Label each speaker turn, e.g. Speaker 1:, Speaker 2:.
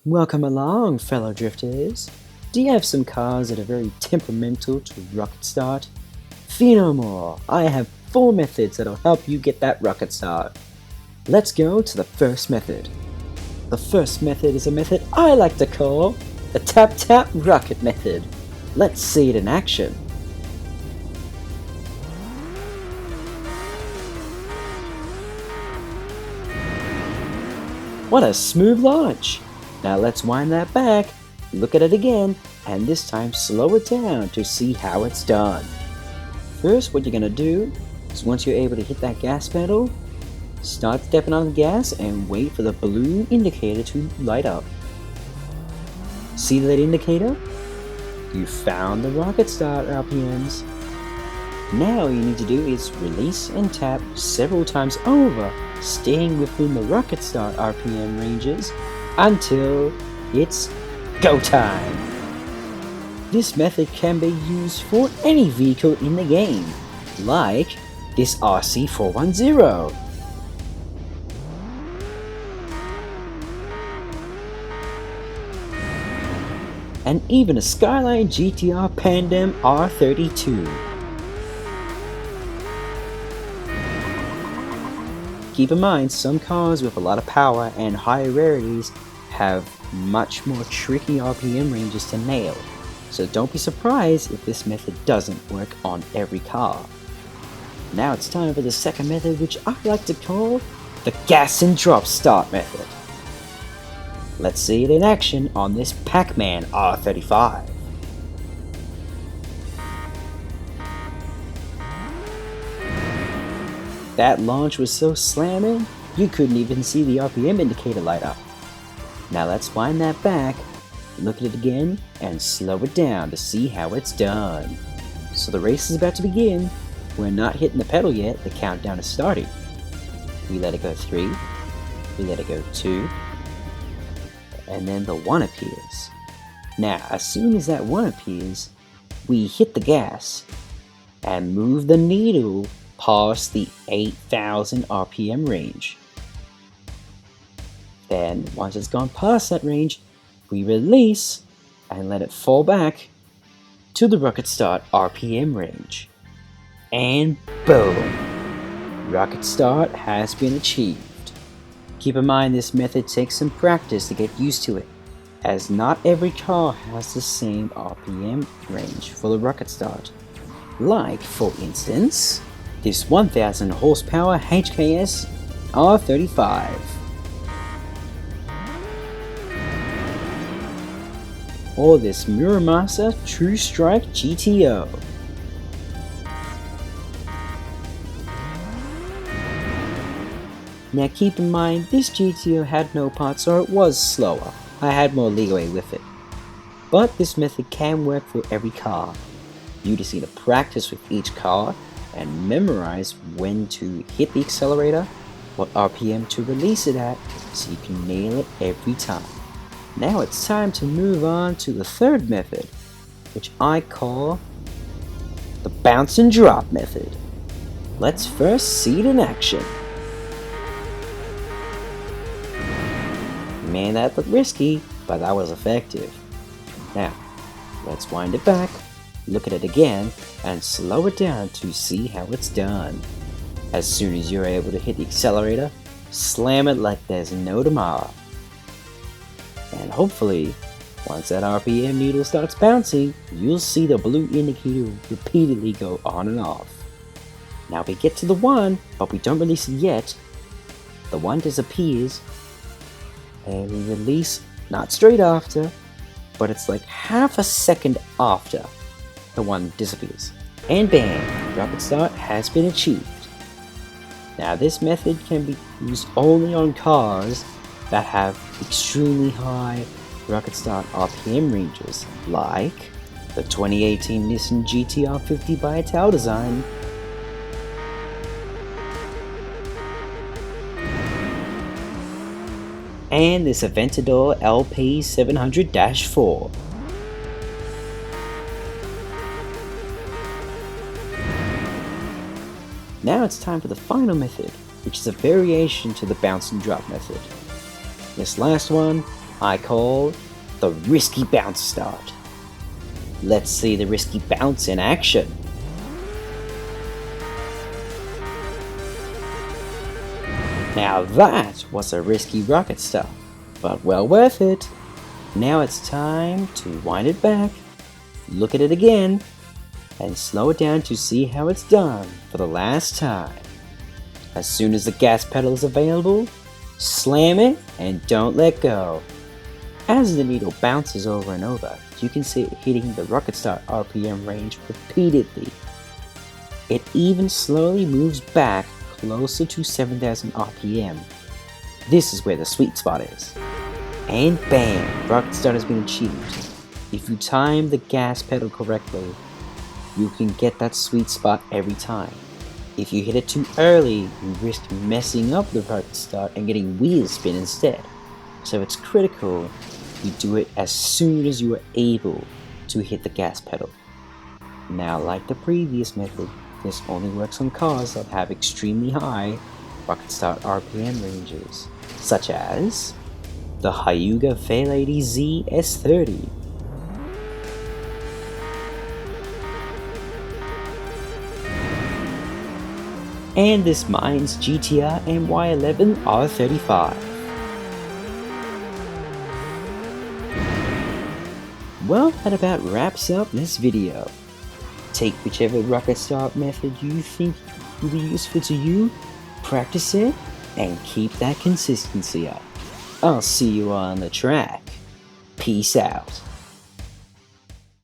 Speaker 1: Welcome along, fellow drifters. Do you have some cars that are very temperamental to rocket start? Fear no more, I have 4 methods that'll help you get that rocket start. Let's go to the first method. The first method is a method I like to call the tap-tap rocket method. Let's see it in action. What a smooth launch! Now let's wind that back, look at it again, and this time slow it down to see how it's done. First, what you're going to do is once you're able to hit that gas pedal, start stepping on the gas and wait for the blue indicator to light up. See that indicator? You found the rocket start RPMs. Now all you need to do is release and tap several times over, staying within the rocket start RPM ranges until it's go time. This method can be used for any vehicle in the game, like this RC410. And even a Skyline GTR Pandem R32. Keep in mind, some cars with a lot of power and higher rarities have much more tricky RPM ranges to nail, so don't be surprised if this method doesn't work on every car. Now it's time for the second method, which I like to call the gas and drop start method. Let's see it in action on this Pac-Man R35. That launch was so slamming, you couldn't even see the RPM indicator light up. Now let's wind that back, look at it again, and slow it down to see how it's done. So the race is about to begin. We're not hitting the pedal yet, the countdown is starting. We let it go 3, we let it go 2, and then the 1 appears. Now, as soon as that 1 appears, we hit the gas and move the needle past the 8,000 RPM range. Then, once it's gone past that range, we release and let it fall back to the rocket start RPM range. And boom! Rocket start has been achieved. Keep in mind this method takes some practice to get used to it, as not every car has the same RPM range for the rocket start. Like, for instance, this 1000 horsepower HKS R35. Or this Muramasa True Strike GTO. Now keep in mind, this GTO had no parts, so it was slower. I had more leeway with it. But this method can work for every car. You just need to practice with each car and memorize when to hit the accelerator, what RPM to release it at, so you can nail it every time. Now it's time to move on to the third method, which I call the bounce and drop method. Let's first see it in action. Man, that looked risky, but that was effective. Now, let's wind it back, look at it again, and slow it down to see how it's done. As soon as you're able to hit the accelerator, slam it like there's no tomorrow. And hopefully, once that RPM needle starts bouncing, you'll see the blue indicator repeatedly go on and off. Now we get to the 1, but we don't release it yet. The 1 disappears, and we release not straight after, but it's like half a second after the 1 disappears. And bam! Rocket start has been achieved. Now this method can be used only on cars that have extremely high rocket start RPM ranges, like the 2018 Nissan GTR 50 by Ital design, and this Aventador LP700-4. Now it's time for the final method, which is a variation to the bounce and drop method. This last one I call the risky bounce start. Let's see the risky bounce in action. Now that was a risky rocket start, but well worth it. Now it's time to wind it back, look at it again, and slow it down to see how it's done for the last time. As soon as the gas pedal is available, slam it and don't let go. As the needle bounces over and over, you can see it hitting the rocket start RPM range repeatedly. It even slowly moves back closer to 7,000 RPM. This is where the sweet spot is. And bam, rocket start has been achieved. If you time the gas pedal correctly, you can get that sweet spot every time. If you hit it too early, you risk messing up the rocket start and getting wheel spin instead. So it's critical you do it as soon as you are able to hit the gas pedal. Now, like the previous method, this only works on cars that have extremely high rocket start RPM ranges, such as the Hyuga Fairlady Z S30. And this Mines GTR MY11 R35. Well, that about wraps up this video. Take whichever rocket start method you think will be useful to you, practice it, and keep that consistency up. I'll see you on the track. Peace out.